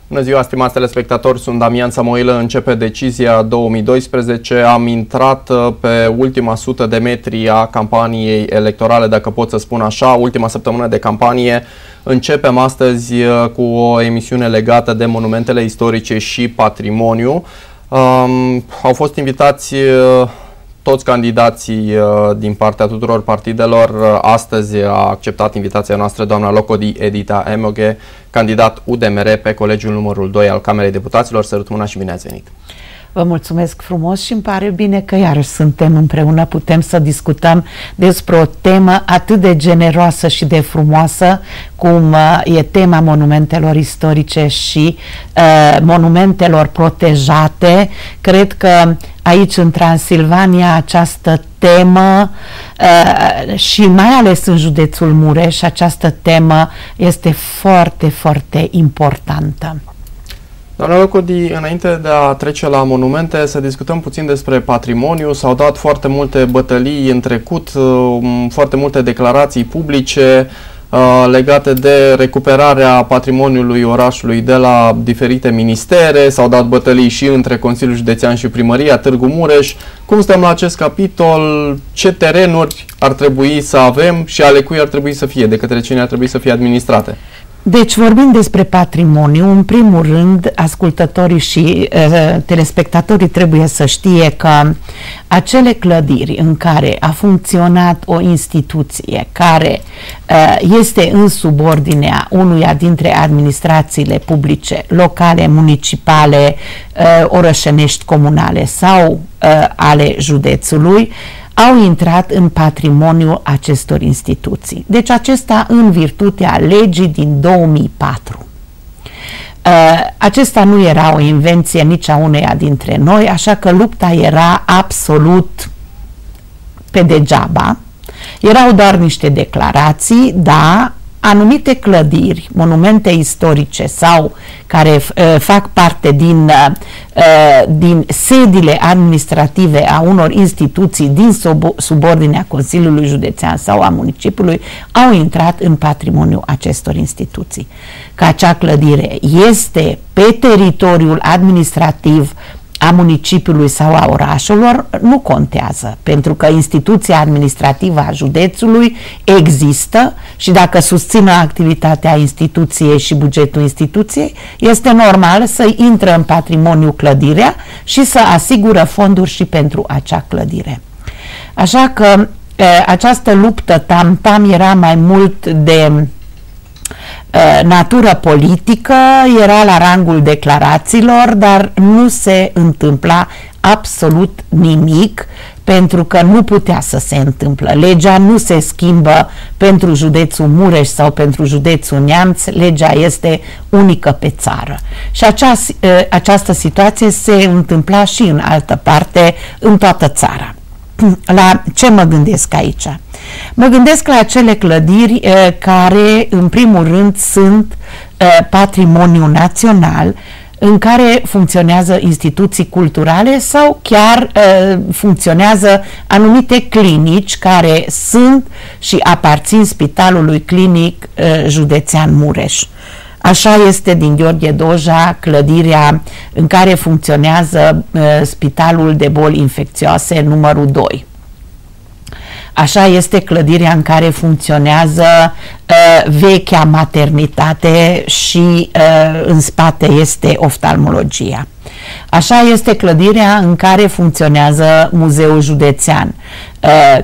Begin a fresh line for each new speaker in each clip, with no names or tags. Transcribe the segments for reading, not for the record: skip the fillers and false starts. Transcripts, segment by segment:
Bună ziua, stimați telespectatori, sunt Damian Samoilă. Începe decizia 2012. Am intrat pe ultima 100 de metri a campaniei electorale, dacă pot să spun așa, ultima săptămână de campanie. Începem astăzi cu o emisiune legată de monumentele istorice și patrimoniu. Au fost invitați toți candidații din partea tuturor partidelor. Astăzi a acceptat invitația noastră doamna Locodi Edita Emoghe, candidat UDMR pe colegiul numărul 2 al Camerei Deputaților. Sărut mâna și bine ați venit!
Vă mulțumesc frumos și îmi pare bine că iarăși suntem împreună, putem să discutăm despre o temă atât de generoasă și de frumoasă cum e tema monumentelor istorice și monumentelor protejate. Cred că aici în Transilvania această temă și mai ales în județul Mureș, această temă este foarte, foarte importantă.
Doamna Locodi, înainte de a trece la monumente, să discutăm puțin despre patrimoniu. S-au dat foarte multe bătălii în trecut, foarte multe declarații publice legate de recuperarea patrimoniului orașului de la diferite ministere. S-au dat bătălii și între Consiliul Județean și Primăria Târgu Mureș. Cum stăm la acest capitol? Ce terenuri ar trebui să avem și ale cui ar trebui să fie, de către cine ar trebui să fie administrate?
Deci, vorbind despre patrimoniu, în primul rând, ascultătorii și telespectatorii trebuie să știe că acele clădiri în care a funcționat o instituție care este în subordinea unuia dintre administrațiile publice, locale, municipale, orășenești, comunale sau ale județului, au intrat în patrimoniul acestor instituții. Deci acesta în virtutea legii din 2004. Acesta nu era o invenție nici a uneia dintre noi, așa că lupta era absolut pe degeaba. Erau doar niște declarații, da, anumite clădiri, monumente istorice sau care fac parte din sediile administrative a unor instituții din subordinea Consiliului Județean sau a municipiului, au intrat în patrimoniul acestor instituții. Că acea clădire este pe teritoriul administrativ a municipiului sau a orașelor nu contează, pentru că instituția administrativă a județului există și dacă susțină activitatea instituției și bugetul instituției, este normal să intră în patrimoniu clădirea și să asigură fonduri și pentru acea clădire. Așa că această luptă tam-tam era mai mult de natură politică, era la rangul declarațiilor, dar nu se întâmpla absolut nimic, pentru că nu putea să se întâmple. Legea nu se schimbă pentru județul Mureș sau pentru județul Neamț, legea este unică pe țară. Și această situație se întâmpla și în altă parte, în toată țara. La ce mă gândesc aici? Mă gândesc la acele clădiri care, în primul rând, sunt patrimoniu național, în care funcționează instituții culturale sau chiar funcționează anumite clinici care sunt și aparțin Spitalului Clinic Județean Mureș. Așa este din Gheorghe Doja clădirea în care funcționează Spitalul de Boli Infecțioase numărul 2. Așa este clădirea în care funcționează vechea maternitate și în spate este oftalmologia. Așa este clădirea în care funcționează Muzeul Județean,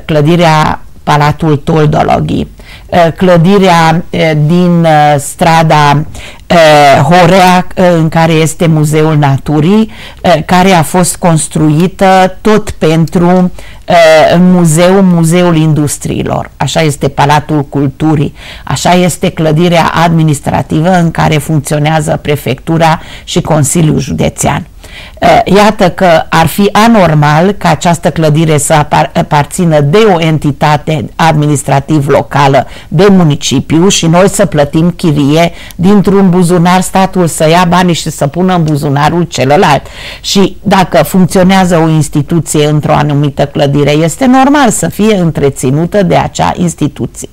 clădirea Palatul Toldologhii, clădirea din strada Horea, în care este Muzeul Naturii, care a fost construită tot pentru Muzeul Industriilor. Așa este Palatul Culturii, așa este clădirea administrativă în care funcționează Prefectura și Consiliul Județean. Iată că ar fi anormal ca această clădire să aparțină de o entitate administrativ locală de municipiu și noi să plătim chirie dintr-un buzunar, statul să ia banii și să pună în buzunarul celălalt. Și dacă funcționează o instituție într-o anumită clădire, este normal să fie întreținută de acea instituție.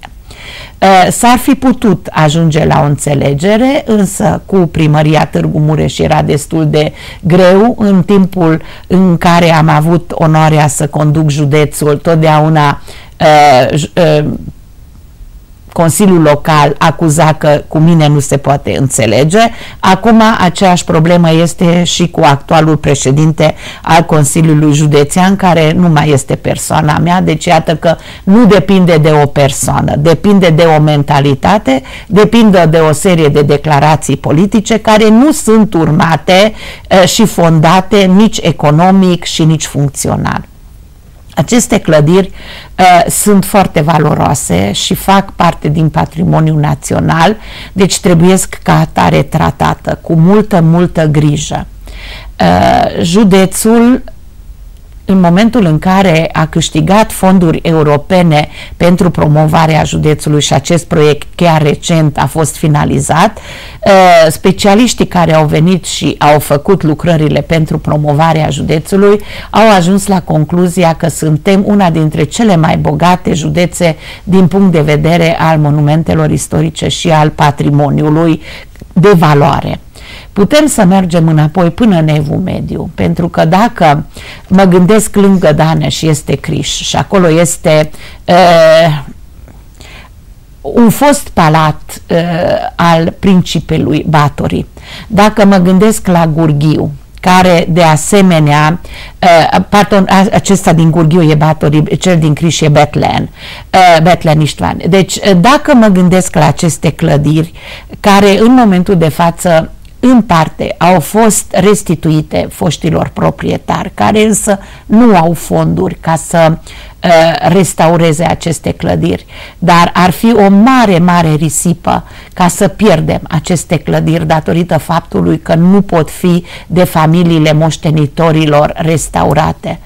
S-ar fi putut ajunge la o înțelegere, însă cu primăria Târgu Mureș era destul de greu. În timpul în care am avut onoarea să conduc județul, totdeauna Consiliul Local acuza că cu mine nu se poate înțelege. Acum aceeași problemă este și cu actualul președinte al Consiliului Județean, care nu mai este persoana mea, deci iată că nu depinde de o persoană, depinde de o mentalitate, depinde de o serie de declarații politice care nu sunt urmate și fondate nici economic și nici funcțional. Aceste clădiri sunt foarte valoroase și fac parte din patrimoniul național, deci trebuiesc ca atare tratată cu multă grijă. Județul, în momentul în care a câștigat fonduri europene pentru promovarea județului și acest proiect chiar recent a fost finalizat, specialiștii care au venit și au făcut lucrările pentru promovarea județului au ajuns la concluzia că suntem una dintre cele mai bogate județe din punct de vedere al monumentelor istorice și al patrimoniului de valoare. Putem să mergem înapoi până în Evul Mediu, pentru că dacă mă gândesc lângă Daneș este Criș și acolo este un fost palat al principelui Batorii. Dacă mă gândesc la Gurghiu, care de asemenea, acesta din Gurghiu e Batorii, cel din Criș e Betlen Istvan. Deci dacă mă gândesc la aceste clădiri care în momentul de față în parte au fost restituite foștilor proprietari, care însă nu au fonduri ca să restaureze aceste clădiri, dar ar fi o mare risipă ca să pierdem aceste clădiri datorită faptului că nu pot fi de familiile moștenitorilor restaurate.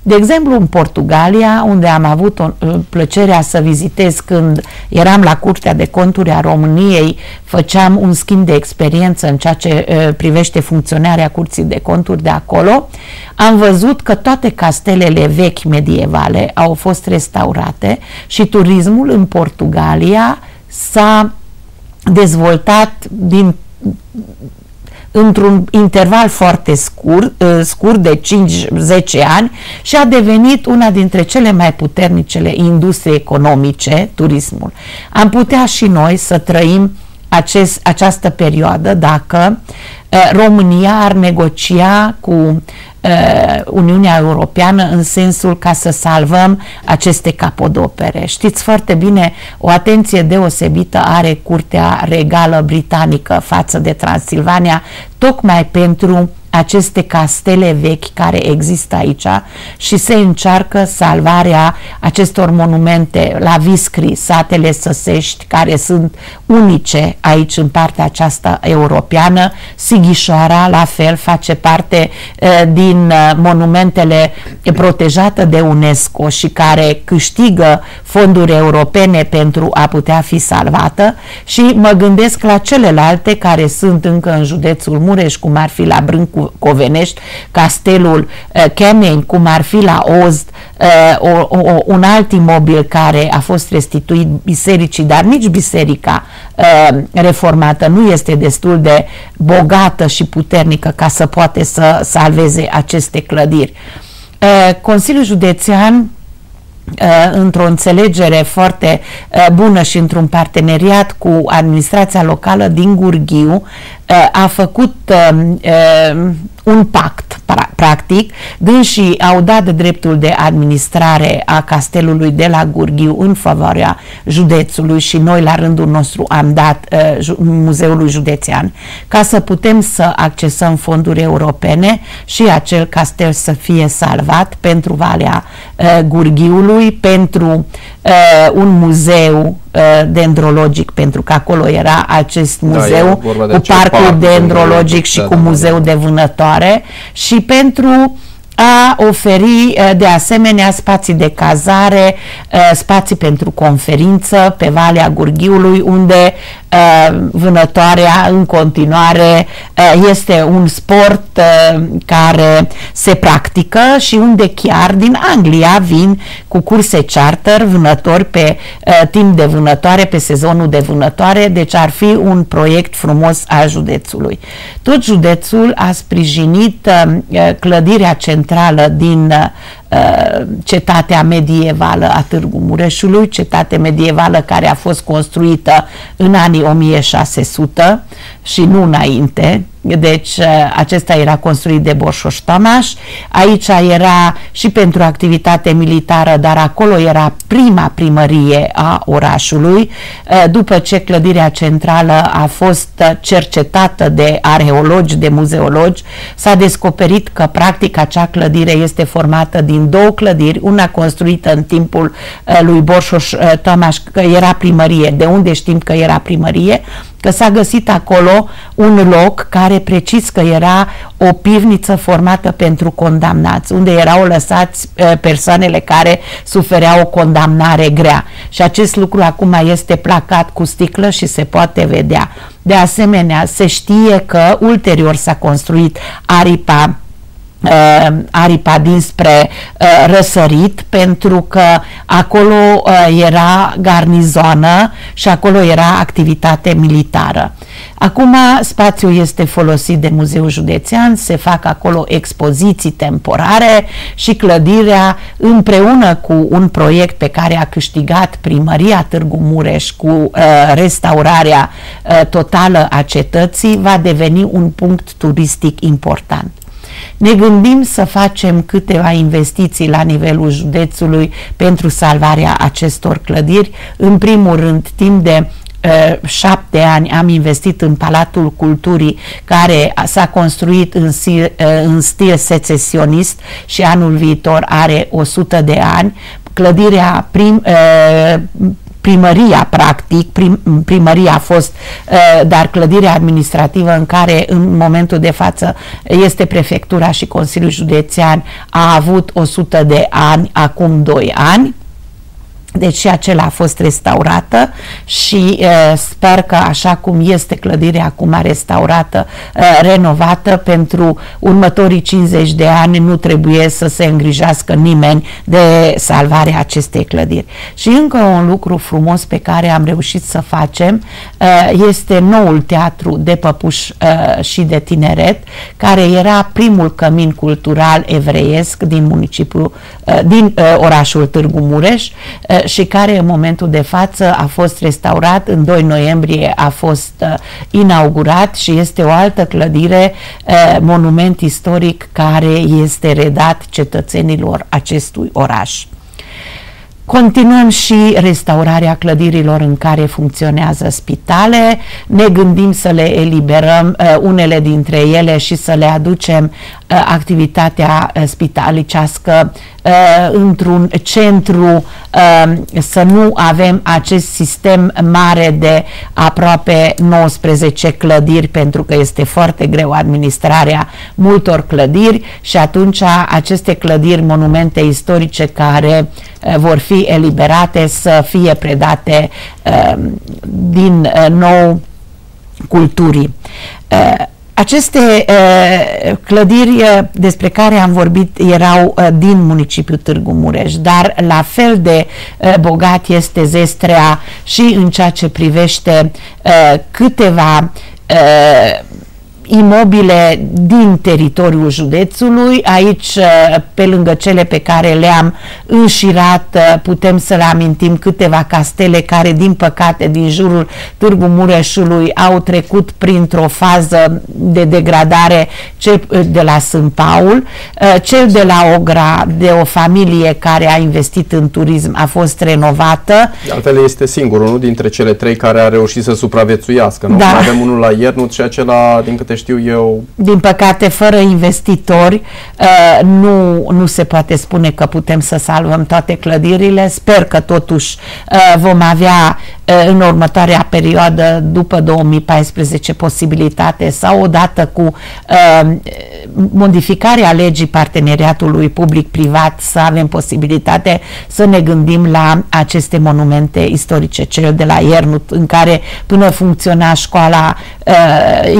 De exemplu, în Portugalia, unde am avut plăcerea să vizitez când eram la Curtea de Conturi a României, făceam un schimb de experiență în ceea ce privește funcționarea Curții de Conturi de acolo, am văzut că toate castelele vechi medievale au fost restaurate și turismul în Portugalia s-a dezvoltat într-un interval foarte scurt de 5-10 ani și a devenit una dintre cele mai puternicele industrie economice, turismul. Am putea și noi să trăim această perioadă dacă România ar negocia cu Uniunea Europeană în sensul ca să salvăm aceste capodopere. Știți foarte bine, o atenție deosebită are Curtea Regală Britanică față de Transilvania, tocmai pentru aceste castele vechi care există aici și se încearcă salvarea acestor monumente la Viscri, satele săsești, care sunt unice aici în partea aceasta europeană. Sighișoara, la fel, face parte din monumentele protejate de UNESCO și care câștigă fonduri europene pentru a putea fi salvată, și mă gândesc la celelalte care sunt încă în județul Mureș, cum ar fi la Brâncu Covenești, castelul Chemeni, cum ar fi la Ozd, un alt imobil care a fost restituit bisericii, dar nici biserica reformată nu este destul de bogată și puternică ca să poate să salveze aceste clădiri. Consiliul Județean, într-o înțelegere foarte bună și într-un parteneriat cu administrația locală din Gurghiu, a făcut un pact, practic. Dânsii au dat dreptul de administrare a castelului de la Gurghiu în favoarea județului și noi la rândul nostru am dat Muzeului Județean ca să putem să accesăm fonduri europene și acel castel să fie salvat pentru Valea Gurghiului, pentru un muzeu dendrologic, pentru că acolo era acest muzeu cu parcul dendrologic și cu muzeu de vânătoare, și pentru a oferi de asemenea spații de cazare, spații pentru conferință pe Valea Gurghiului, unde vânătoarea în continuare este un sport care se practică și unde chiar din Anglia vin cu curse charter vânători pe timp de vânătoare, pe sezonul de vânătoare, deci ar fi un proiect frumos al județului. Tot județul a sprijinit clădirea centrală din cetatea medievală a Târgu Mureșului, cetate medievală care a fost construită în anii 1600 și nu înainte. Deci acesta era construit de Borșoș Tămaș. Aici era și pentru activitate militară, dar acolo era prima primărie a orașului. După ce clădirea centrală a fost cercetată de arheologi, de muzeologi, s-a descoperit că practic acea clădire este formată din două clădiri, una construită în timpul lui Borșoș Tămaș, că era primărie. De unde știm că era primărie? Că s-a găsit acolo un loc care precis că era o pivniță formată pentru condamnați, unde erau lăsați persoanele care sufereau o condamnare grea. Și acest lucru acum este placat cu sticlă și se poate vedea. De asemenea, se știe că ulterior s-a construit aripa dinspre răsărit, pentru că acolo era garnizoană și acolo era activitate militară. Acum spațiul este folosit de Muzeul Județean, se fac acolo expoziții temporare și clădirea, împreună cu un proiect pe care a câștigat primăria Târgu Mureș cu restaurarea totală a cetății, va deveni un punct turistic important. Ne gândim să facem câteva investiții la nivelul județului pentru salvarea acestor clădiri. În primul rând, timp de 7 ani am investit în Palatul Culturii, care s-a construit în stil secesionist și anul viitor are 100 de ani. Clădirea primăria, practic, primăria a fost, dar clădirea administrativă în care în momentul de față este prefectura și Consiliul Județean a avut 100 de ani, acum 2 ani. Deci și acela a fost restaurată și sper că așa cum este clădirea acum restaurată, renovată, pentru următorii 50 de ani nu trebuie să se îngrijească nimeni de salvarea acestei clădiri. Și încă un lucru frumos pe care am reușit să facem este noul teatru de păpuși și de tineret, care era primul cămin cultural evreiesc din municipiul, din orașul Târgu Mureș, și care în momentul de față a fost restaurat. În 2 noiembrie a fost inaugurat și este o altă clădire, monument istoric, care este redat cetățenilor acestui oraș. Continuăm și restaurarea clădirilor în care funcționează spitale. Ne gândim să le eliberăm unele dintre ele și să le aducem activitatea spitalicească într-un centru, să nu avem acest sistem mare de aproape 19 clădiri, pentru că este foarte greu administrarea multor clădiri și atunci aceste clădiri, monumente istorice care vor fi eliberate, să fie predate din nou culturii. Aceste clădiri despre care am vorbit erau din municipiul Târgu Mureș, dar la fel de bogat este Zestrea și în ceea ce privește câteva imobile din teritoriul județului. Aici, pe lângă cele pe care le-am înșirat, putem să le amintim câteva castele care, din păcate, din jurul Târgu Mureșului au trecut printr-o fază de degradare, cel de la Sânt Paul, cel de la Ogra, de o familie care a investit în turism, a fost renovată. De altfel
este singurul, nu dintre cele 3 care a reușit să supraviețuiască. Nu? Da. Avem unul la Iernut și acela, din câte știu eu...
Din păcate, fără investitori, nu se poate spune că putem să salvăm toate clădirile. Sper că totuși vom avea în următoarea perioadă după 2014 posibilitate sau odată cu modificarea legii parteneriatului public-privat să avem posibilitate să ne gândim la aceste monumente istorice. Cel de la Iernut, în care până funcționa școala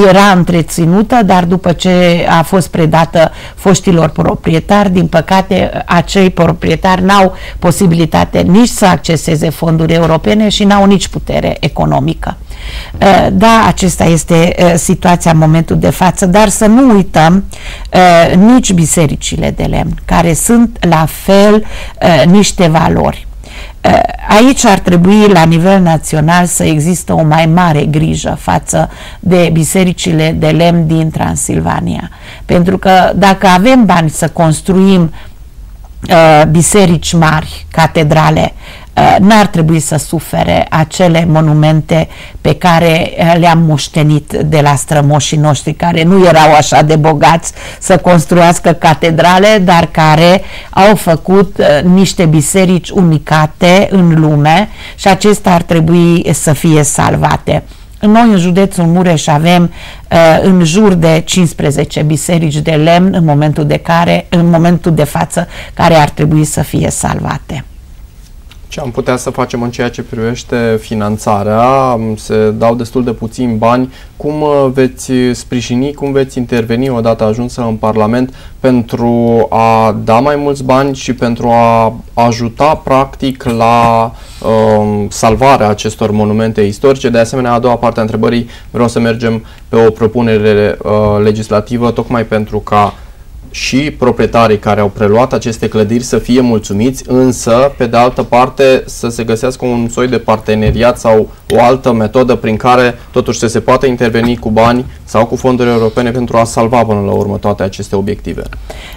era întreținută, dar după ce a fost predată foștilor proprietari, din păcate acei proprietari n-au posibilitate nici să acceseze fonduri europene și n-au nici putere economică. Da, acesta este situația în momentul de față, dar să nu uităm nici bisericile de lemn, care sunt la fel niște valori. Aici ar trebui la nivel național să există o mai mare grijă față de bisericile de lemn din Transilvania, pentru că dacă avem bani să construim biserici mari, catedrale, n-ar trebui să sufere acele monumente pe care le-am moștenit de la strămoșii noștri, care nu erau așa de bogați să construiască catedrale, dar care au făcut niște biserici unicate în lume și acestea ar trebui să fie salvate. Noi în județul Mureș avem în jur de 15 biserici de lemn în momentul de față care ar trebui să fie salvate.
Ce am putea să facem în ceea ce privește finanțarea? Se dau destul de puțini bani. Cum veți sprijini, cum veți interveni odată ajunsă în Parlament pentru a da mai mulți bani și pentru a ajuta practic la salvarea acestor monumente istorice? De asemenea, a doua parte a întrebării, vreau să mergem pe o propunere legislativă tocmai pentru ca și proprietarii care au preluat aceste clădiri să fie mulțumiți, însă, pe de altă parte, să se găsească un soi de parteneriat sau o altă metodă prin care totuși să se poată interveni cu bani sau cu fonduri europene pentru a salva până la urmă toate aceste obiective.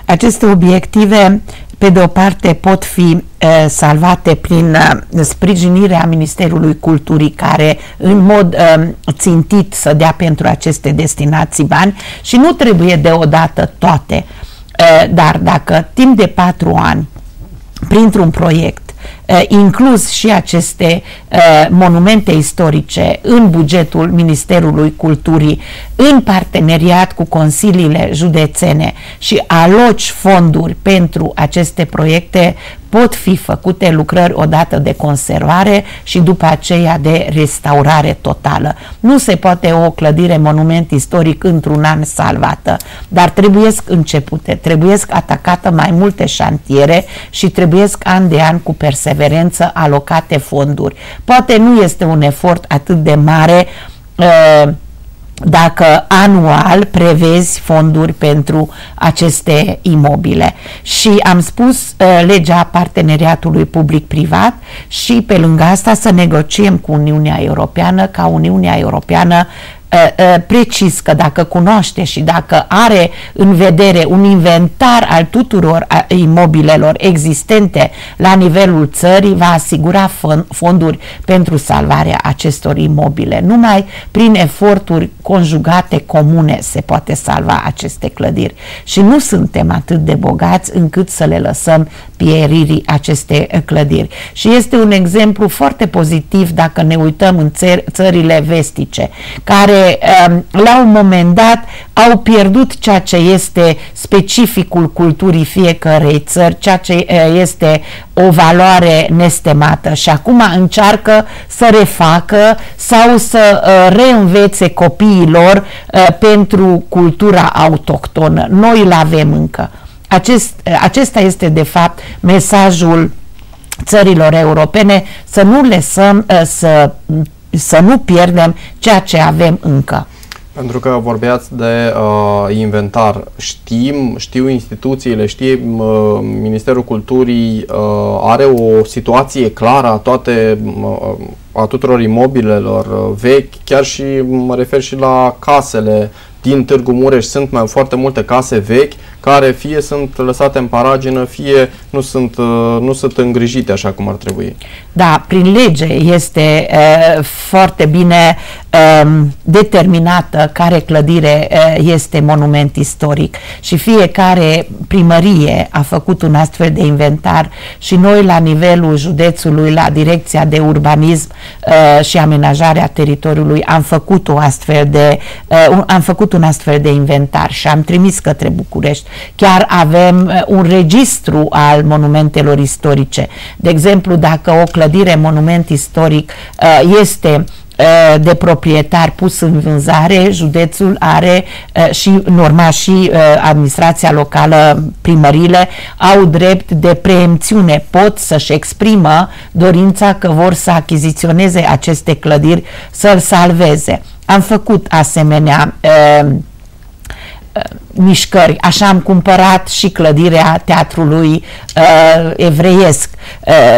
Aceste
obiective, pe de o parte, pot fi salvate prin sprijinirea Ministerului Culturii, care în mod țintit să dea pentru aceste destinații bani și nu trebuie deodată toate, dar dacă timp de 4 ani, printr-un proiect, inclus și aceste monumente istorice în bugetul Ministerului Culturii, în parteneriat cu consiliile județene și aloci fonduri pentru aceste proiecte, pot fi făcute lucrări odată de conservare și după aceea de restaurare totală. Nu se poate o clădire monument istoric într-un an salvată, dar trebuiesc începute, trebuiesc atacată mai multe șantiere și trebuiesc an de an cu perseverență alocate fonduri. Poate nu este un efort atât de mare dacă anual prevezi fonduri pentru aceste imobile. Și am spus legea parteneriatului public-privat și pe lângă asta să negociem cu Uniunea Europeană, ca Uniunea Europeană precis că dacă cunoaște și dacă are în vedere un inventar al tuturor imobilelor existente la nivelul țării, va asigura fonduri pentru salvarea acestor imobile. Numai prin eforturi conjugate comune se poate salva aceste clădiri și nu suntem atât de bogați încât să le lăsăm pieririi aceste clădiri. Și este un exemplu foarte pozitiv dacă ne uităm în țările vestice, care la un moment dat au pierdut ceea ce este specificul culturii fiecărei țări, ceea ce este o valoare nestemată și acum încearcă să refacă sau să reînvețe copiilor pentru cultura autohtonă. Noi îl avem încă. Acesta este de fapt mesajul țărilor europene, să nu lăsăm să nu pierdem ceea ce avem încă.
Pentru că vorbeați de inventar, știu instituțiile, știe Ministerul Culturii, are o situație clară a tuturor imobilelor vechi, chiar și mă refer și la casele din Târgu Mureș, sunt foarte multe case vechi care fie sunt lăsate în paragină, fie nu sunt îngrijite așa cum ar trebui.
Da, prin lege este foarte bine determinată care clădire este monument istoric și fiecare primărie a făcut un astfel de inventar și noi la nivelul județului, la Direcția de Urbanism și Amenajarea Teritoriului am făcut un astfel de inventar și am trimis către București. Chiar avem un registru al monumentelor istorice. De exemplu, dacă o clădire monument istoric este de proprietar pus în vânzare, județul are și normal și administrația locală, primările au drept de preemțiune, pot să-și exprimă dorința că vor să achiziționeze aceste clădiri, să-l salveze. Am făcut asemenea mișcări, așa am cumpărat și clădirea Teatrului Evreiesc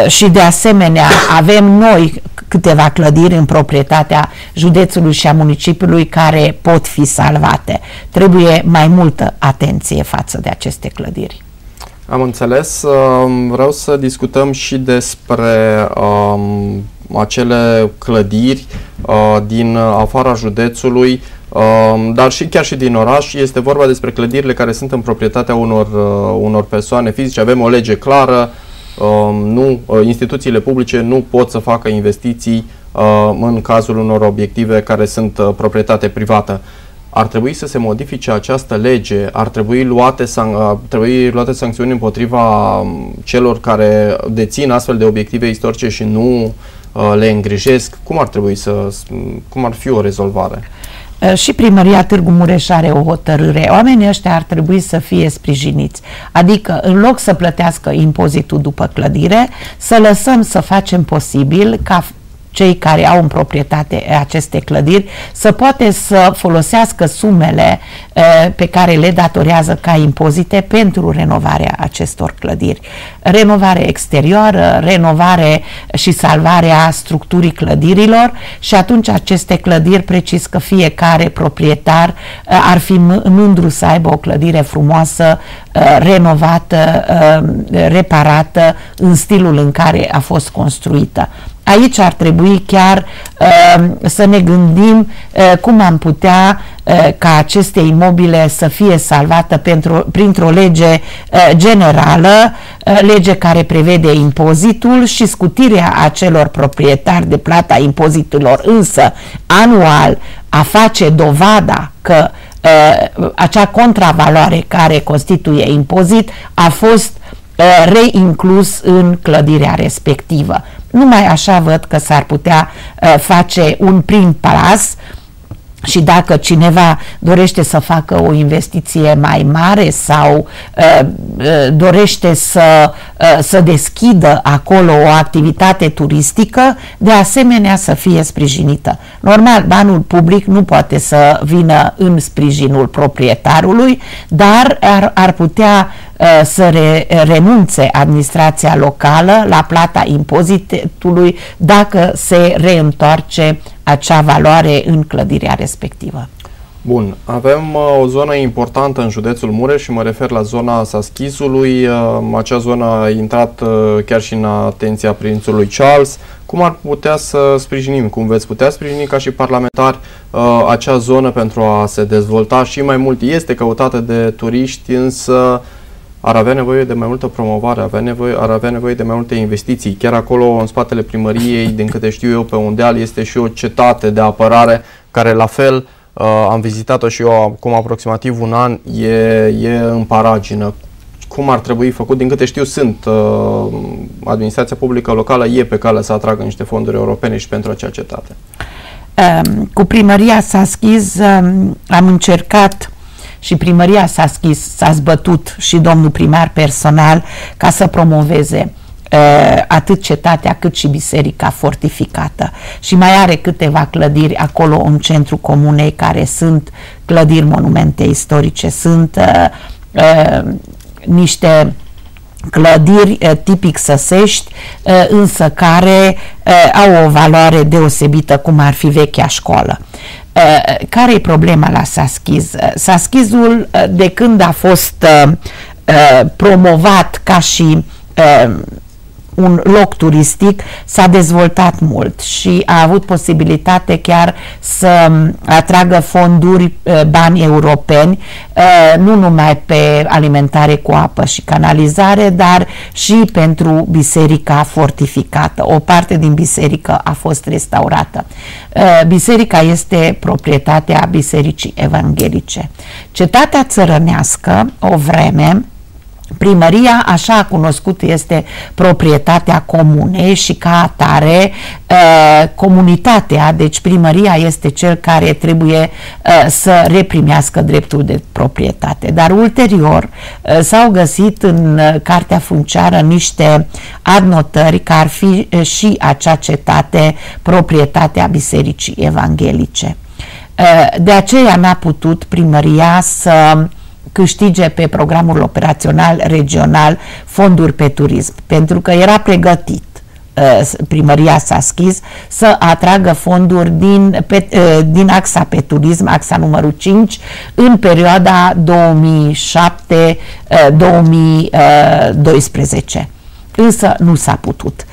și de asemenea avem noi câteva clădiri în proprietatea județului și a municipiului care pot fi salvate. Trebuie mai multă atenție față de aceste clădiri.
Am înțeles. Vreau să discutăm și despre acele clădiri din afara județului, dar chiar și din oraș. Este vorba despre clădirile care sunt în proprietatea unor persoane fizice. Avem o lege clară, instituțiile publice nu pot să facă investiții în cazul unor obiective care sunt proprietate privată. Ar trebui să se modifice această lege, ar trebui luate sancțiuni împotriva celor care dețin astfel de obiective istorice și nu le îngrijesc. Cum ar fi o rezolvare?
Și primăria Târgu Mureș are o hotărâre. Oamenii ăștia ar trebui să fie sprijiniți. Adică, în loc să plătească impozitul după clădire, să lăsăm să facem posibil ca cei care au în proprietate aceste clădiri să poate să folosească sumele pe care le datorează ca impozite pentru renovarea acestor clădiri. Renovare exterioară, renovare și salvarea structurii clădirilor și atunci aceste clădiri, precis că fiecare proprietar ar fi mândru să aibă o clădire frumoasă, renovată, reparată în stilul în care a fost construită. Aici ar trebui chiar să ne gândim cum am putea ca aceste imobile să fie salvate printr-o lege generală, lege care prevede impozitul și scutirea acelor proprietari de plata impozitelor, însă anual a face dovada că acea contravaloare care constituie impozit a fost reinclus în clădirea respectivă. Numai așa văd că s-ar putea face un prim pas și dacă cineva dorește să facă o investiție mai mare sau dorește să deschidă acolo o activitate turistică, de asemenea să fie sprijinită. Normal, banul public nu poate să vină în sprijinul proprietarului, dar ar putea să renunțe administrația locală la plata impozitului dacă se reîntoarce acea valoare în clădirea respectivă.
Bun, avem o zonă importantă în județul Mureș și mă refer la zona Saschizului. Acea zonă a intrat chiar și în atenția prințului Charles. Cum ar putea să sprijinim, cum veți putea sprijini ca și parlamentari acea zonă pentru a se dezvolta și mai mult? Este căutată de turiști, însă ar avea nevoie de mai multă promovare, ar avea nevoie de mai multe investiții. Chiar acolo, în spatele primăriei, din câte știu eu, pe un deal, este și o cetate de apărare, care la fel, am vizitat-o și eu acum aproximativ un an, e în paragină. Cum ar trebui făcut? Din câte știu, administrația publică locală e pe cale să atragă niște fonduri europene și pentru acea cetate.
Cu primăria Saschiz am încercat și primăria s-a zbătut și domnul primar personal ca să promoveze atât cetatea cât și biserica fortificată și mai are câteva clădiri acolo în centrul comunei care sunt clădiri monumente istorice, sunt niște clădiri tipic săsești, însă care au o valoare deosebită, cum ar fi vechea școală. Care e problema la Saskiz? Saskizul, de când a fost promovat ca și un loc turistic, s-a dezvoltat mult și a avut posibilitate chiar să atragă fonduri, bani europeni, nu numai pe alimentare cu apă și canalizare, dar și pentru biserica fortificată. O parte din biserică a fost restaurată. Biserica este proprietatea Bisericii Evanghelice. Cetatea țărănească, o vreme, primăria, așa cunoscut, este proprietatea comunei și ca atare comunitatea, deci primăria este cel care trebuie să reprimească dreptul de proprietate. Dar ulterior s-au găsit în cartea funciară niște adnotări că ar fi și acea cetate proprietatea Bisericii Evanghelice. De aceea n-a putut primăria să câștige pe programul operațional regional fonduri pe turism, pentru că era pregătit primăria Saskiz să atragă fonduri din axa pe turism, axa numărul 5, în perioada 2007-2012. Însă nu s-a putut.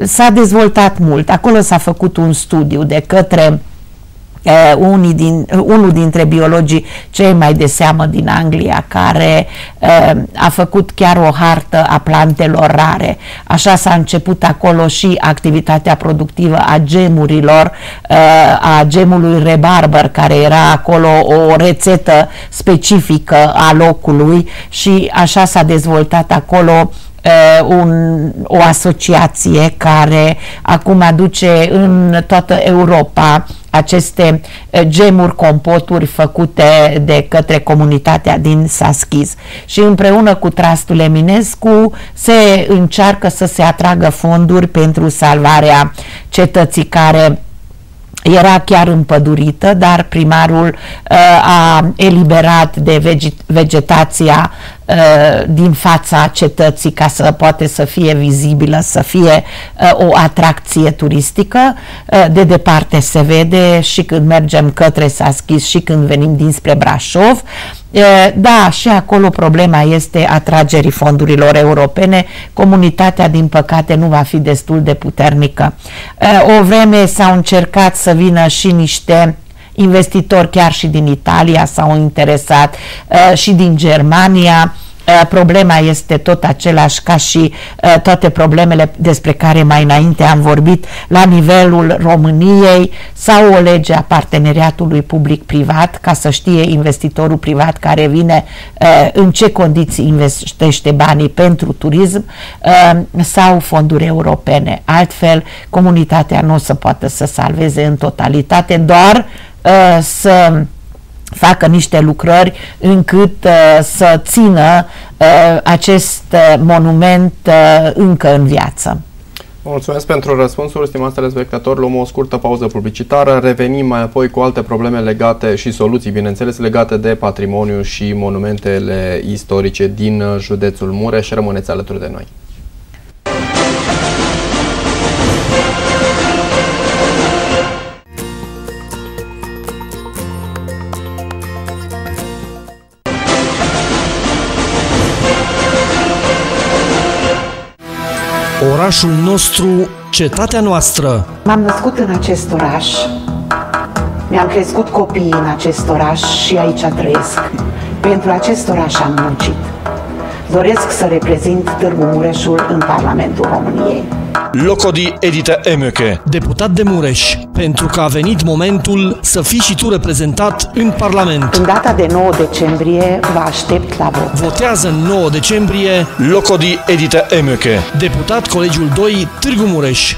S-a dezvoltat mult. Acolo s-a făcut un studiu de către unul dintre biologii cei mai de seamă din Anglia, care a făcut chiar o hartă a plantelor rare. Așa s-a început acolo și activitatea productivă a gemurilor, a gemului rebarber, care era acolo o rețetă specifică a locului, și așa s-a dezvoltat acolo o asociație care acum aduce în toată Europa aceste gemuri, compoturi făcute de către comunitatea din Saskiz. Și împreună cu Trustul Eminescu se încearcă să se atragă fonduri pentru salvarea cetății, care era chiar împădurită, dar primarul a eliberat de vegetația din fața cetății ca să poate să fie vizibilă, să fie o atracție turistică. De departe se vede și când mergem către Saskiz și când venim dinspre Brașov. Da, și acolo problema este atragerii fondurilor europene. Comunitatea, din păcate, nu va fi destul de puternică. O vreme s-au încercat să vină și niște investitori, chiar și din Italia s-au interesat, și din Germania. Problema este tot același ca și toate problemele despre care mai înainte am vorbit la nivelul României, sau o lege a parteneriatului public-privat, ca să știe investitorul privat care vine în ce condiții investește banii pentru turism, sau fonduri europene. Altfel, comunitatea nu o să poată să salveze în totalitate, doar să facă niște lucrări încât să țină acest monument încă în viață.
Mulțumesc pentru răspunsuri, stimați telespectatori. Luăm o scurtă pauză publicitară, revenim mai apoi cu alte probleme legate și soluții, bineînțeles, legate de patrimoniu și monumentele istorice din județul Mureș. Rămâneți alături de noi.
Orașul nostru, cetatea noastră.
M-am născut în acest oraș, mi-am crescut copiii în acest oraș și aici trăiesc. Pentru acest oraș am muncit. Doresc să reprezint Târgu Mureșul în Parlamentul României.
Locodi Edita Emöke, deputat de Mureș, pentru că a venit momentul să fii și tu reprezentat în Parlament.
În data de 9 decembrie vă aștept la vot.
Votează în 9 decembrie Locodi Edita Emöke, deputat Colegiul 2, Târgu Mureș.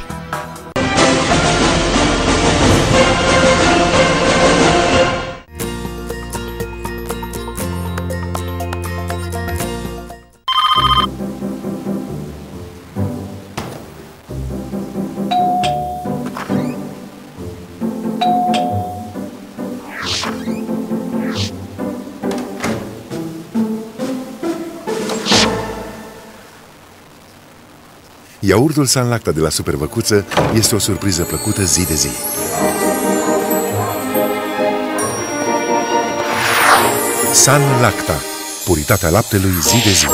Iaurtul San Lacta de la Supervăcuță este o surpriză plăcută zi de zi. San Lacta. Puritatea laptelui zi de zi.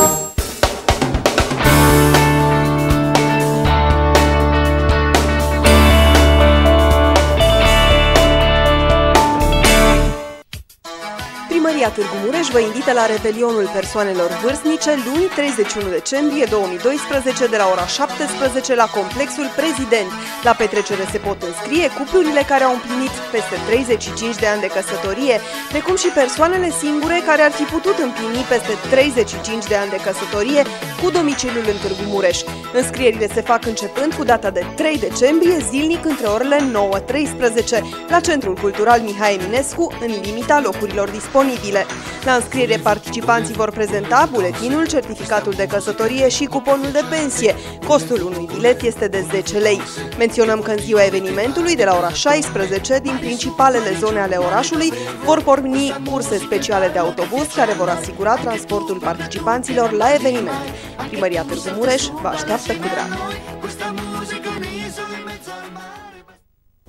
Primăria Târgu Mureș vă invită la Revelionul persoanelor vârstnice luni 31 decembrie 2012 de la ora 17 la Complexul Prezident. La petrecere se pot înscrie cuplurile care au împlinit peste 35 de ani de căsătorie, precum și persoanele singure care ar fi putut împlini peste 35 de ani de căsătorie cu domiciliul în Târgu Mureș. Înscrierile se fac începând cu data de 3 decembrie, zilnic între orele 9-13, la Centrul Cultural Mihai Eminescu, în limita locurilor disponibile. La înscriere, participanții vor prezenta buletinul, certificatul de căsătorie și cuponul de pensie. Costul unui bilet este de 10 lei. Menționăm că în ziua evenimentului, de la ora 16, din principalele zone ale orașului, vor porni curse speciale de autobuz care vor asigura transportul participanților la eveniment. Primăria Târgu Mureș vă așteaptă cu drag.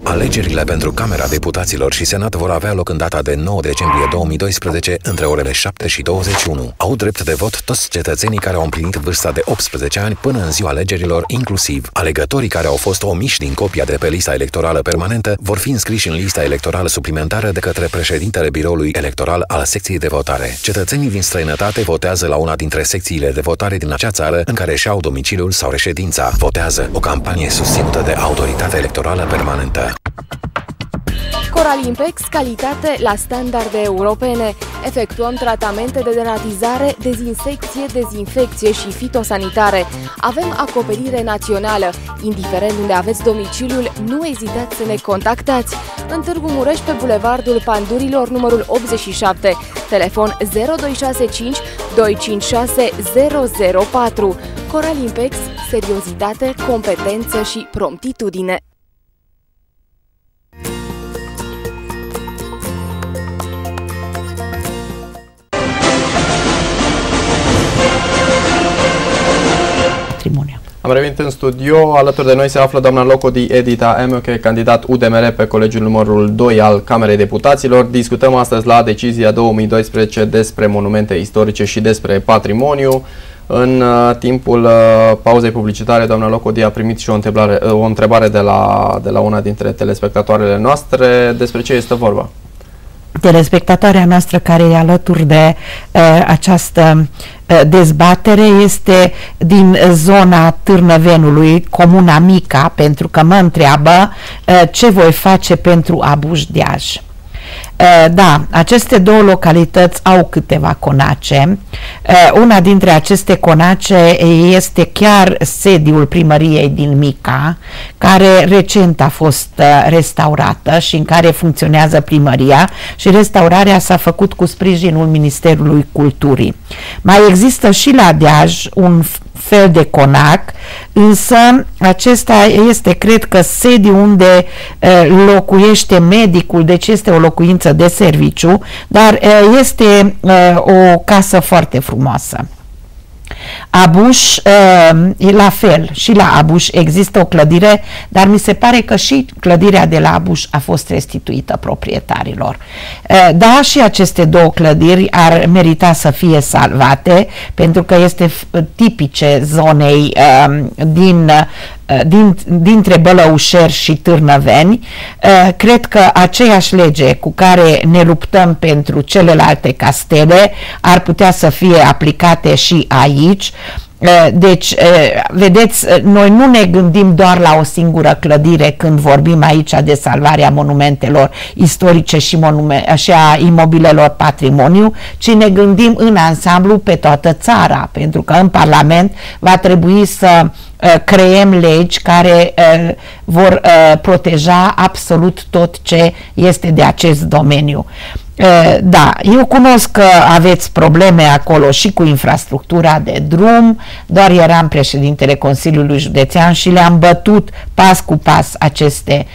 Alegerile pentru Camera Deputaților și Senat vor avea loc în data de 9 decembrie 2012 între orele 7 și 21. Au drept de vot toți cetățenii care au împlinit vârsta de 18 ani până în ziua alegerilor, inclusiv alegătorii care au fost omiși din copia de pe lista electorală permanentă vor fi înscriși în lista electorală suplimentară de către președintele biroului electoral al secției de votare. Cetățenii din străinătate votează la una dintre secțiile de votare din acea țară în care și-au domiciliul sau reședința. Votează, o campanie susținută de Autoritatea Electorală Permanentă.
Coralimpex, calitate la standarde europene. Efectuăm tratamente de deratizare, dezinsecție, dezinfecție și fitosanitare. Avem acoperire națională. Indiferent unde aveți domiciliul, nu ezitați să ne contactați. În Târgu Mureș, pe Bulevardul Pandurilor, numărul 87. Telefon 0265 256 004. Coralimpex, seriozitate, competență și promptitudine.
Am revenit în studio, alături de noi se află doamna Locodi Edita Emeche, candidat UDMR pe colegiul numărul 2 al Camerei Deputaților. Discutăm astăzi la decizia 2012 despre monumente istorice și despre patrimoniu. În timpul pauzei publicitare, doamna Locodi a primit și o întrebare de la una dintre telespectatoarele noastre. Despre ce este vorba?
Telespectatoarea noastră care e alături de această dezbatere este din zona Târnăvenului, Comuna Mica, pentru că mă întreabă ce voi face pentru Abuș Deaj. Da, aceste două localități au câteva conace. Una dintre aceste conace este chiar sediul primăriei din Mica, care recent a fost restaurată și în care funcționează primăria, și restaurarea s-a făcut cu sprijinul Ministerului Culturii. Mai există și la Deaj un fel de conac, însă acesta este, cred că, sediul unde locuiește medicul, deci este o locuință de serviciu, dar este o casă foarte frumoasă. Abuș, e la fel, și la Abuș există o clădire, dar mi se pare că și clădirea de la Abuș a fost restituită proprietarilor. Da, și aceste două clădiri ar merita să fie salvate, pentru că este tipice zonei dintre Bălăușeri și Târnăveni. Cred că aceeași lege cu care ne luptăm pentru celelalte castele ar putea să fie aplicate și aici. Deci, vedeți, noi nu ne gândim doar la o singură clădire când vorbim aici de salvarea monumentelor istorice și a imobilelor patrimoniu, ci ne gândim în ansamblu pe toată țara, pentru că în Parlament va trebui să creăm legi care vor proteja absolut tot ce este de acest domeniu. Da, eu cunosc că aveți probleme acolo și cu infrastructura de drum, doar eram președintele Consiliului Județean și le-am bătut pas cu pas aceste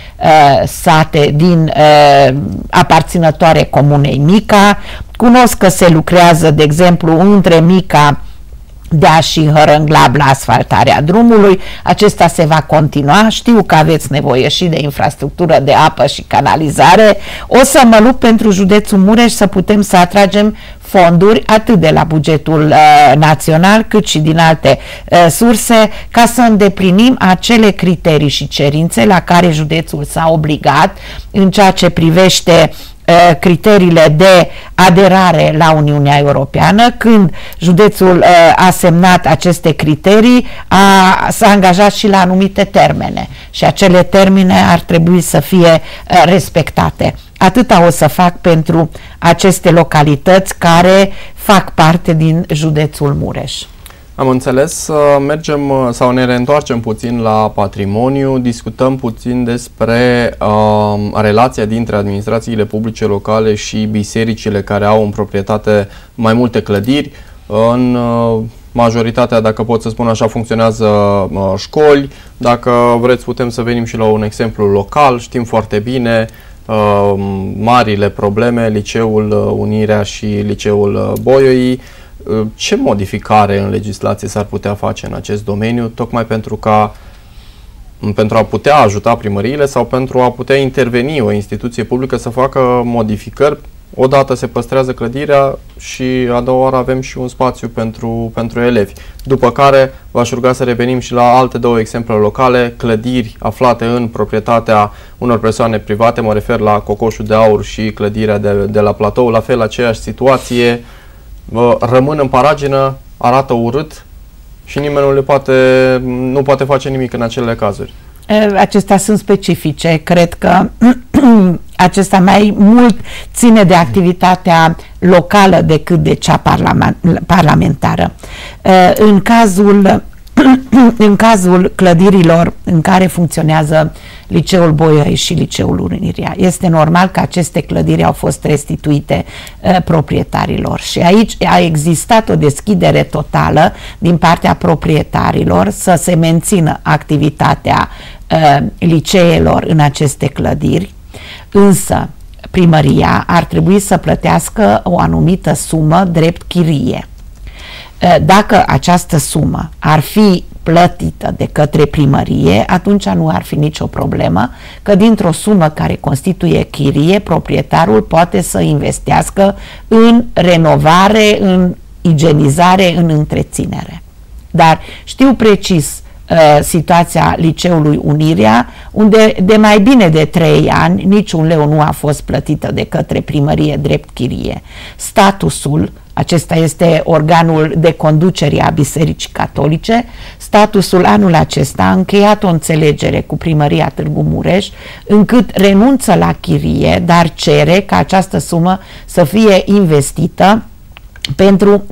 sate din aparținătoare Comunei Mica. Cunosc că se lucrează, de exemplu, între Mica, Deaj și Hărânglab la asfaltarea drumului. Acesta se va continua. Știu că aveți nevoie și de infrastructură de apă și canalizare. O să mă lupt pentru județul Mureș să putem să atragem fonduri atât de la bugetul național cât și din alte surse ca să îndeplinim acele criterii și cerințe la care județul s-a obligat în ceea ce privește criteriile de aderare la Uniunea Europeană. Când județul a semnat aceste criterii, s-a angajat și la anumite termene și acele termene ar trebui să fie respectate. Atâta o să fac pentru aceste localități care fac parte din județul Mureș.
Am înțeles, mergem sau ne reîntoarcem puțin la patrimoniu, discutăm puțin despre relația dintre administrațiile publice locale și bisericile care au în proprietate mai multe clădiri. În majoritatea, dacă pot să spun așa, funcționează școli. Dacă vreți, putem să venim și la un exemplu local. Știm foarte bine marile probleme, Liceul Unirea și Liceul Boioi. Ce modificare în legislație s-ar putea face în acest domeniu, tocmai pentru a putea ajuta primăriile sau pentru a putea interveni o instituție publică să facă modificări? Odată se păstrează clădirea și a doua oară avem și un spațiu pentru elevi. După care v-aș ruga să revenim și la alte două exemple locale, clădiri aflate în proprietatea unor persoane private, mă refer la Cocoșul de Aur și clădirea de la Platou, la fel aceeași situație, rămân în paragină, arată urât și nimeni nu poate face nimic în acele cazuri.
Acestea sunt specifice. Cred că acesta mai mult ține de activitatea locală decât de cea parlamentară. În cazul clădirilor în care funcționează Liceul Boioi și Liceul Unirea, este normal că aceste clădiri au fost restituite proprietarilor și aici a existat o deschidere totală din partea proprietarilor să se mențină activitatea liceelor în aceste clădiri, însă primăria ar trebui să plătească o anumită sumă drept chirie. Dacă această sumă ar fi plătită de către primărie, atunci nu ar fi nicio problemă, că dintr-o sumă care constituie chirie, proprietarul poate să investească în renovare, în igienizare, în întreținere. Dar știu precis situația Liceului Unirea, unde de mai bine de 3 ani niciun leu nu a fost plătită de către primărie drept chirie. Statusul, acesta este organul de conducere a Bisericii Catolice, statusul anul acesta a încheiat o înțelegere cu primăria Târgu Mureș, încât renunță la chirie, dar cere ca această sumă să fie investită pentru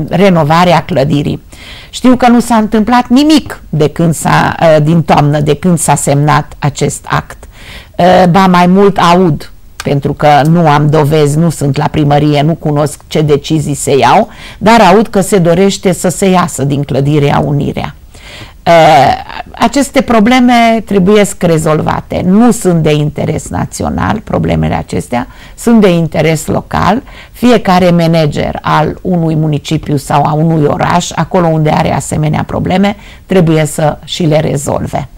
renovarea clădirii. Știu că nu s-a întâmplat nimic din toamnă, de când s-a semnat acest act. Ba mai mult aud, pentru că nu am dovezi, nu sunt la primărie, nu cunosc ce decizii se iau, dar aud că se dorește să se iasă din clădirea Unirea. Aceste probleme trebuie rezolvate. Nu sunt de interes național, problemele acestea sunt de interes local. Fiecare manager al unui municipiu sau a unui oraș, acolo unde are asemenea probleme, trebuie să și le rezolve.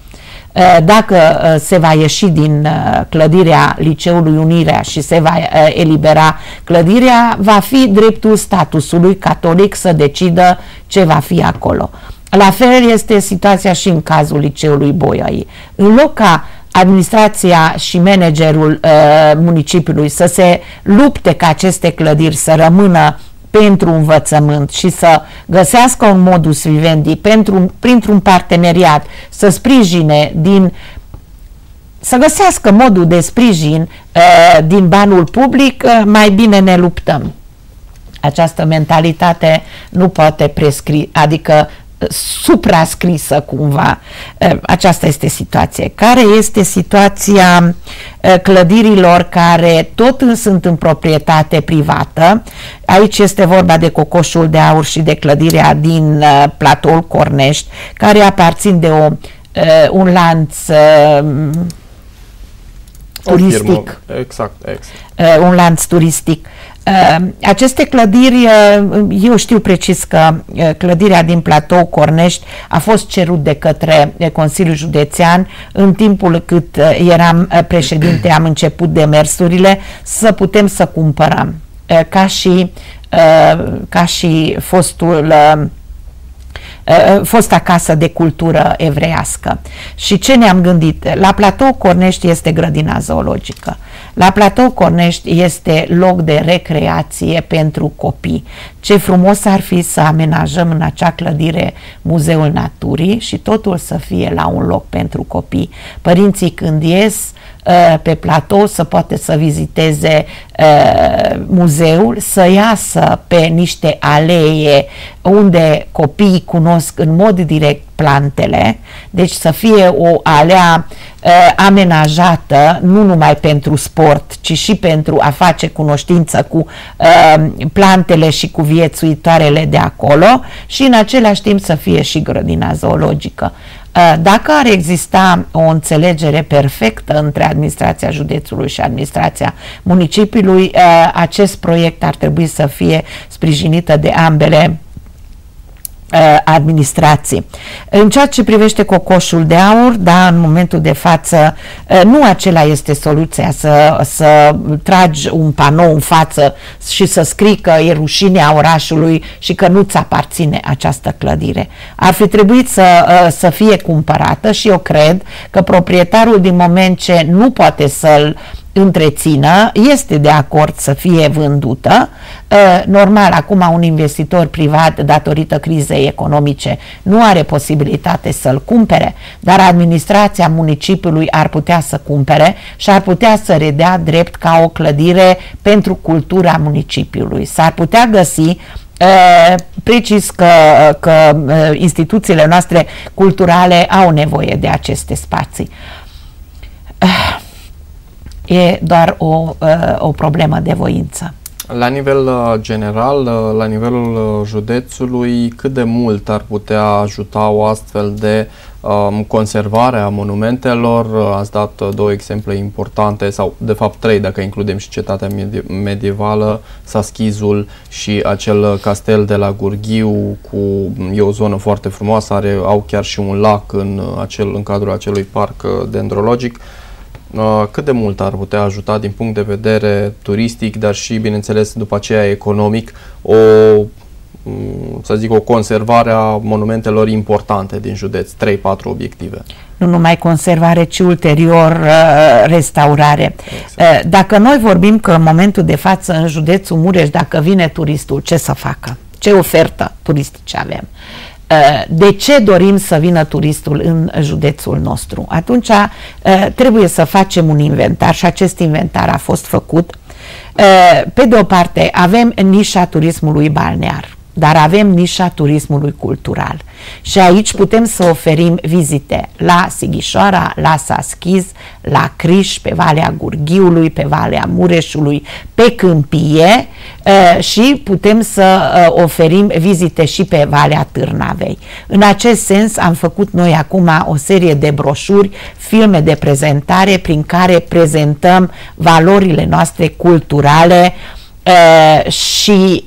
Dacă se va ieși din clădirea Liceului Unirea și se va elibera clădirea, va fi dreptul statusului catolic să decidă ce va fi acolo. La fel este situația și în cazul Liceului Boioi. În loc ca administrația și managerul municipiului să se lupte ca aceste clădiri să rămână pentru învățământ și să găsească un modus vivendi printr-un parteneriat, să sprijine să găsească modul de sprijin din banul public, mai bine ne luptăm. Această mentalitate nu poate prescrie, adică suprascrisă cumva. Aceasta este situația. Care este situația clădirilor care tot sunt în proprietate privată? Aici este vorba de Cocoșul de Aur și de clădirea din Platoul Cornești, care aparțin de un lanț turistic.
Exact.
Un lanț turistic. Aceste clădiri, eu știu precis că clădirea din Platou Cornești a fost cerut de către Consiliul Județean în timpul cât eram președinte, am început demersurile să putem să cumpărăm. ca și fosta casă de cultură evreiască. Și ce ne-am gândit? La Platou Cornești este grădina zoologică. La Platou Cornești este loc de recreație pentru copii. Ce frumos ar fi să amenajăm în acea clădire Muzeul Naturii și totul să fie la un loc pentru copii. Părinții când ies pe platou să poate să viziteze muzeul, să iasă pe niște alee unde copiii cunosc în mod direct plantele, deci să fie o alea amenajată nu numai pentru sport, ci și pentru a face cunoștință cu plantele și cu viețuitoarele de acolo și în același timp să fie și grădina zoologică. Dacă ar exista o înțelegere perfectă între administrația județului și administrația municipiului, acest proiect ar trebui să fie sprijinită de ambele administrații. În ceea ce privește cocoșul de aur, da, în momentul de față nu acela este soluția, să tragi un panou în față și să scrii că e rușinea orașului și că nu-ți aparține această clădire. Ar fi trebuit să fie cumpărată și eu cred că proprietarul, din moment ce nu poate să-l întrețină, este de acord să fie vândută. Normal, acum un investitor privat, datorită crizei economice, nu are posibilitate să-l cumpere, dar administrația municipiului ar putea să cumpere și ar putea să redea drept ca o clădire pentru cultura municipiului. S-ar putea găsi precis că instituțiile noastre culturale au nevoie de aceste spații. E doar o problemă de voință.
La nivel general, la nivelul județului, cât de mult ar putea ajuta o astfel de conservare a monumentelor? Ați dat două exemple importante, sau de fapt trei, dacă includem și cetatea medievală, Saschizul și acel castel de la Gurghiu, e o zonă foarte frumoasă, au chiar și un lac în cadrul acelui parc dendrologic. Cât de mult ar putea ajuta din punct de vedere turistic, dar și, bineînțeles, după aceea economic, să zic, o conservare a monumentelor importante din județ, 3-4 obiective?
Nu numai conservare, ci ulterior restaurare. Exact. Dacă noi vorbim că în momentul de față în județul Mureș, dacă vine turistul, ce să facă? Ce ofertă turistice avem? De ce dorim să vină turistul în județul nostru? Atunci trebuie să facem un inventar și acest inventar a fost făcut. Pe de o parte avem nișa turismului balnear, dar avem nișa turismului cultural și aici putem să oferim vizite la Sighișoara, la Saschiz, la Criș, pe Valea Gurghiului, pe Valea Mureșului, pe Câmpie și putem să oferim vizite și pe Valea Târnavei. În acest sens am făcut noi acum o serie de broșuri, filme de prezentare prin care prezentăm valorile noastre culturale și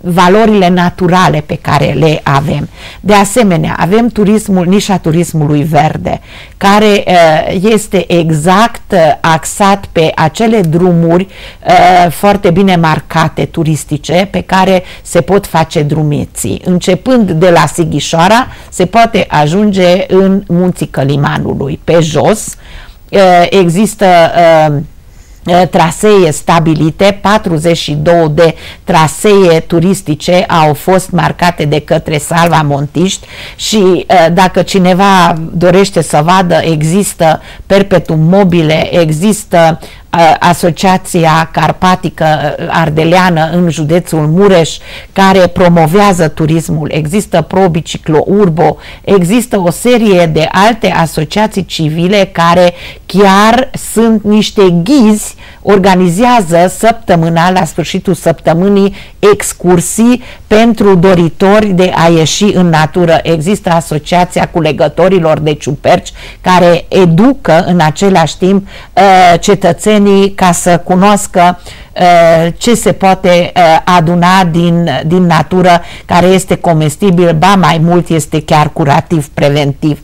valorile naturale pe care le avem. De asemenea, avem nișa turismului verde, care este exact axat pe acele drumuri foarte bine marcate turistice pe care se pot face drumeții. Începând de la Sighișoara, se poate ajunge în Munții Călimanului. Pe jos există trasee stabilite, 42 de trasee turistice au fost marcate de către salvamontiști și dacă cineva dorește să vadă, există Perpetuum mobile, există Asociația Carpatică Ardeleană în județul Mureș care promovează turismul, există Pro Biciclo Urbo, există o serie de alte asociații civile care chiar sunt niște ghizi, organizează săptămânal, la sfârșitul săptămânii, excursii pentru doritori de a ieși în natură. Există Asociația Culegătorilor de Ciuperci care educă în același timp cetățenii ca să cunoască ce se poate aduna din natură, care este comestibil, ba mai mult este chiar curativ, preventiv.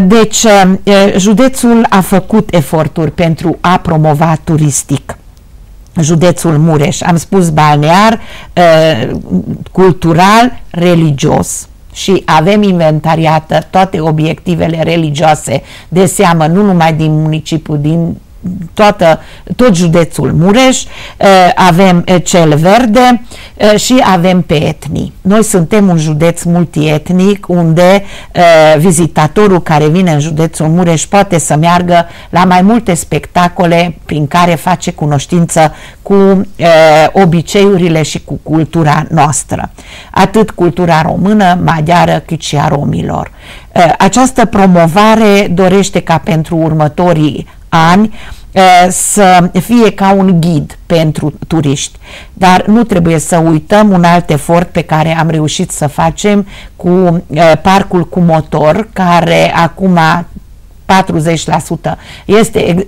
Deci, județul a făcut eforturi pentru a promova turistic județul Mureș. Am spus balnear, cultural, religios. Și avem inventariată toate obiectivele religioase de seamă, nu numai din municipiu, din tot județul Mureș. Avem cel verde și avem pe etnii. Noi suntem un județ multietnic unde vizitatorul care vine în județul Mureș poate să meargă la mai multe spectacole prin care face cunoștință cu obiceiurile și cu cultura noastră. Atât cultura română, maghiară, cât și a romilor. Această promovare dorește ca pentru următorii ani să fie ca un ghid pentru turiști, dar nu trebuie să uităm un alt efort pe care am reușit să facem cu parcul cu motor, care acum 40% este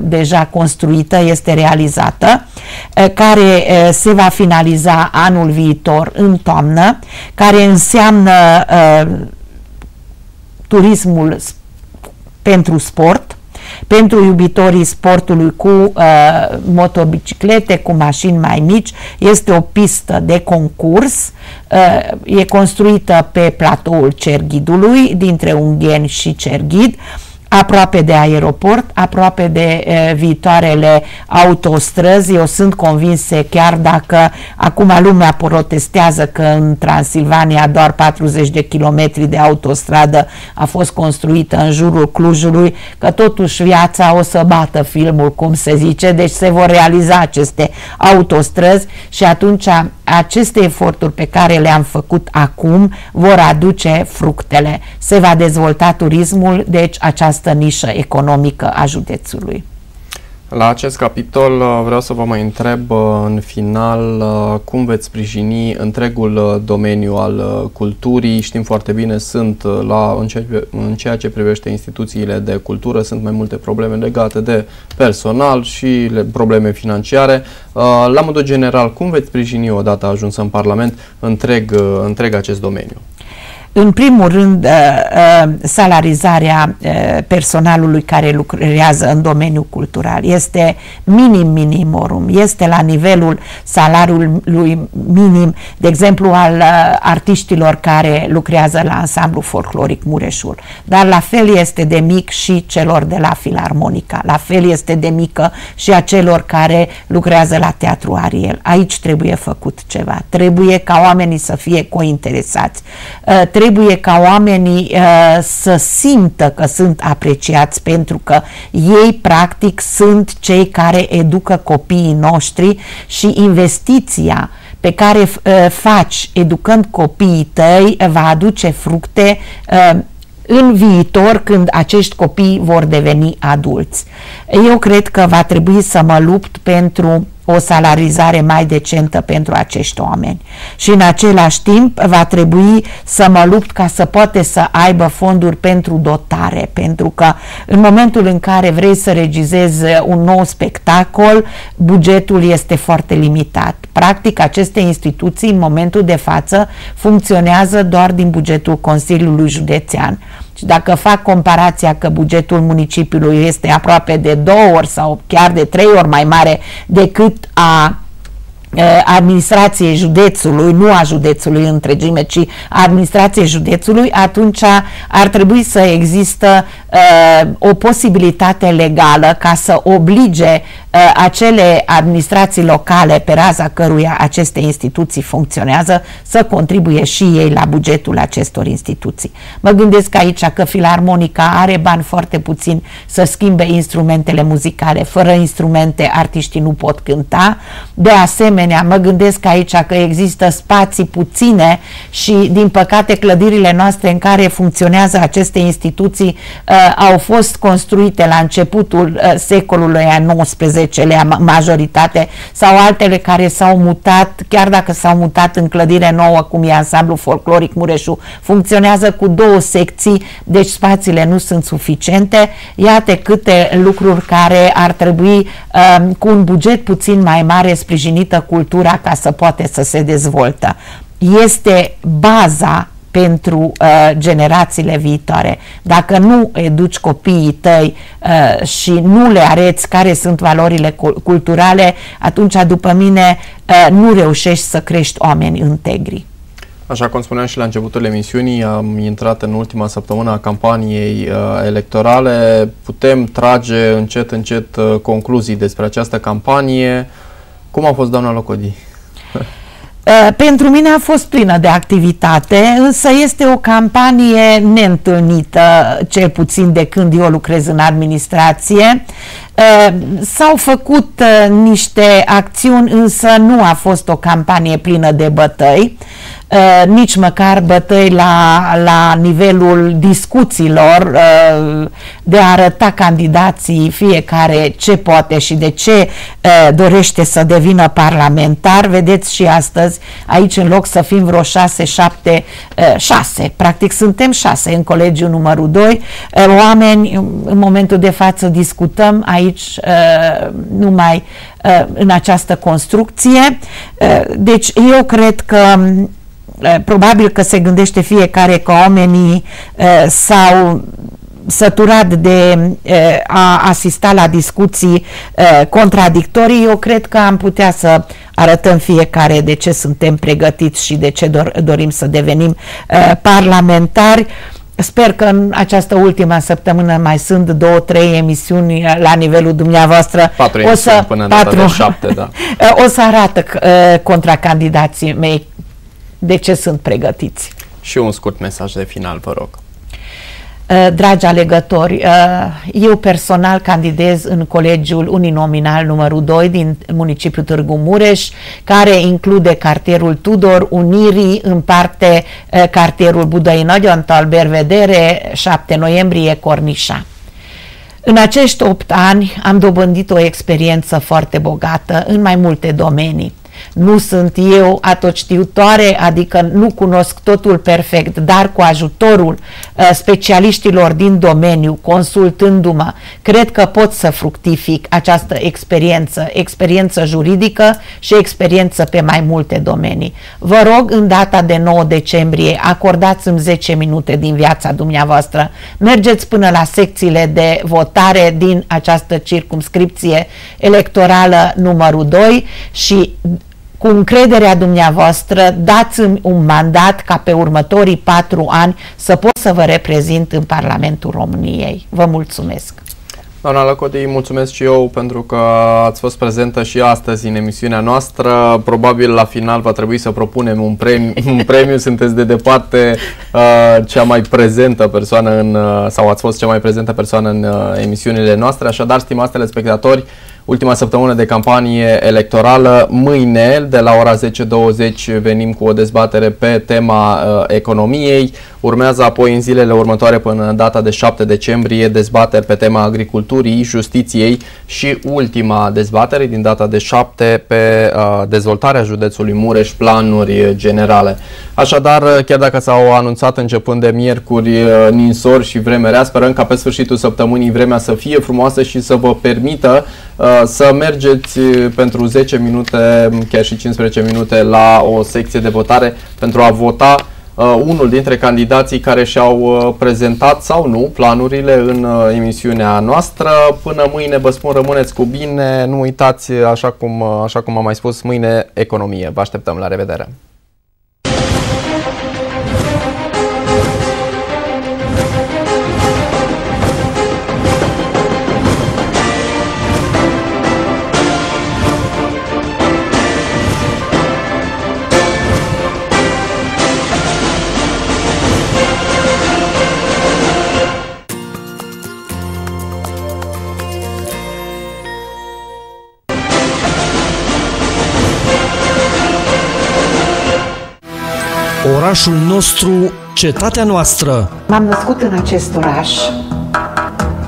deja construită, este realizată, care se va finaliza anul viitor în toamnă, care înseamnă turismul pentru sport, pentru iubitorii sportului cu motobiciclete, cu mașini mai mici. Este o pistă de concurs, e construită pe platoul Cerghidului, dintre Ungheni și Cerghid, aproape de aeroport, aproape de viitoarele autostrăzi. Eu sunt convinsă, chiar dacă acum lumea protestează că în Transilvania doar 40 de kilometri de autostradă a fost construită în jurul Clujului, că totuși viața o să bată filmul, cum se zice, deci se vor realiza aceste autostrăzi și atunci aceste eforturi pe care le-am făcut acum vor aduce fructele. Se va dezvolta turismul, deci această nișă economică a județului.
La acest capitol vreau să vă mai întreb în final cum veți sprijini întregul domeniu al culturii. Știm foarte bine, în ceea ce privește instituțiile de cultură, sunt mai multe probleme legate de personal și probleme financiare. La modul general, cum veți sprijini odată ajuns în Parlament întreg acest domeniu?
În primul rând, salarizarea personalului care lucrează în domeniul cultural este minimorum, este la nivelul salariului minim, de exemplu, al artiștilor care lucrează la Ansamblu Folcloric Mureșul. Dar la fel este de mic și celor de la Filarmonica, la fel este de mică și a celor care lucrează la Teatru Ariel. Aici trebuie făcut ceva, trebuie ca oamenii să fie cointeresați, trebuie ca oamenii să simtă că sunt apreciați, pentru că ei practic sunt cei care educă copiii noștri și investiția pe care faci educând copiii tăi va aduce fructe în viitor, când acești copii vor deveni adulți. Eu cred că va trebui să mă lupt pentru o salarizare mai decentă pentru acești oameni și în același timp va trebui să mă lupt ca să poate să aibă fonduri pentru dotare, pentru că în momentul în care vrei să regizezi un nou spectacol, bugetul este foarte limitat. Practic, aceste instituții în momentul de față funcționează doar din bugetul Consiliului Județean. Și dacă fac comparația că bugetul municipiului este aproape de 2 ori sau chiar de 3 ori mai mare decât a administrației județului, nu a județului în întregime, ci a administrației județului, atunci ar trebui să există o posibilitate legală ca să oblige acele administrații locale pe raza căruia aceste instituții funcționează să contribuie și ei la bugetul acestor instituții. Mă gândesc aici că Filarmonica are bani foarte puțini să schimbe instrumentele muzicale. Fără instrumente artiștii nu pot cânta. De asemenea, mă gândesc aici că există spații puține și, din păcate, clădirile noastre în care funcționează aceste instituții au fost construite la începutul secolului XIX-lea majoritate, sau altele care s-au mutat, chiar dacă s-au mutat în clădire nouă, cum e Ansamblu Folcloric Mureșul, funcționează cu 2 secții, deci spațiile nu sunt suficiente. Iată câte lucruri care ar trebui cu un buget puțin mai mare sprijinită cultura ca să poate să se dezvoltă. Este baza pentru generațiile viitoare. Dacă nu educi copiii tăi și nu le arăți care sunt valorile culturale, atunci, după mine, nu reușești să crești oameni integri.
Așa cum spuneam și la începutul emisiunii, am intrat în ultima săptămână a campaniei electorale. Putem trage încet concluzii despre această campanie. Cum a fost, doamna Locodi?
Pentru mine a fost plină de activitate, însă este o campanie neîntâlnită, cel puțin de când eu lucrez în administrație. S-au făcut niște acțiuni, însă nu a fost o campanie plină de bătăi, nici măcar bătăi la nivelul discuțiilor, de a arăta candidații fiecare ce poate și de ce dorește să devină parlamentar. Vedeți și astăzi, aici, în loc să fim vreo 6, practic suntem 6 în colegiul numărul 2, oameni, în momentul de față discutăm aici numai în această construcție. Deci eu cred că probabil că se gândește fiecare că oamenii s-au săturat de a asista la discuții contradictorii. Eu cred că am putea să arătăm fiecare de ce suntem pregătiți și de ce dorim să devenim parlamentari. Sper că în această ultimă săptămână mai sunt 2-3 emisiuni la nivelul dumneavoastră.
4 emisiuni până data de 7, da.
O să arată contracandidații mei de ce sunt pregătiți.
Și un scurt mesaj de final, vă rog.
Dragi alegători, eu personal candidez în colegiul uninominal numărul 2 din municipiul Târgu Mureș, care include cartierul Tudor, Unirii, în parte cartierul Budăi Nagyantal, Belvedere, 7 noiembrie, Cornișa. În acești 8 ani am dobândit o experiență foarte bogată în mai multe domenii. Nu sunt eu atotștiutoare, adică nu cunosc totul perfect, dar cu ajutorul specialiștilor din domeniu, consultându-mă, cred că pot să fructific această experiență juridică și experiență pe mai multe domenii. Vă rog, în data de 9 decembrie, acordați-mi 10 minute din viața dumneavoastră, mergeți până la secțiile de votare din această circumscripție electorală numărul 2 și cu încrederea dumneavoastră dați-mi un mandat ca pe următorii 4 ani să pot să vă reprezint în Parlamentul României. Vă mulțumesc!
Doamna Locodi, mulțumesc și eu pentru că ați fost prezentă și astăzi în emisiunea noastră. Probabil la final va trebui să propunem un premiu. Sunteți de departe cea mai prezentă persoană sau ați fost cea mai prezentă persoană în emisiunile noastre. Așadar, stimați telespectatori, ultima săptămână de campanie electorală, mâine de la ora 10:20 venim cu o dezbatere pe tema economiei. Urmează apoi în zilele următoare până în data de 7 decembrie dezbateri pe tema agriculturii, justiției și ultima dezbatere din data de 7 pe dezvoltarea județului Mureș, planuri generale. Așadar, chiar dacă s-au anunțat începând de miercuri ninsori și vreme rea, sperăm ca pe sfârșitul săptămânii vremea să fie frumoasă și să vă permită să mergeți pentru 10 minute, chiar și 15 minute la o secție de votare pentru a vota unul dintre candidații care și-au prezentat sau nu planurile în emisiunea noastră. Până mâine, vă spun, rămâneți cu bine, nu uitați, așa cum am mai spus, mâine economie. Vă așteptăm, la revedere!
Orașul nostru, cetatea noastră.
M-am născut în acest oraș,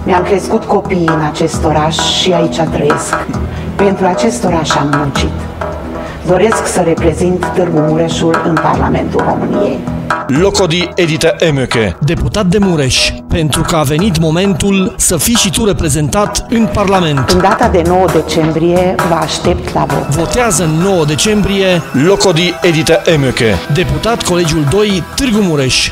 mi-am crescut copiii în acest oraș și aici trăiesc. Pentru acest oraș am muncit. Doresc să reprezint Târgu Mureșul în Parlamentul României.
Locodi Edita Emöke, deputat de Mureș, pentru că a venit momentul să fii și tu reprezentat în Parlament.
În data de 9 decembrie vă aștept la vot.
Votează în 9 decembrie Locodi Edita Emöke, deputat Colegiul 2, Târgu Mureș.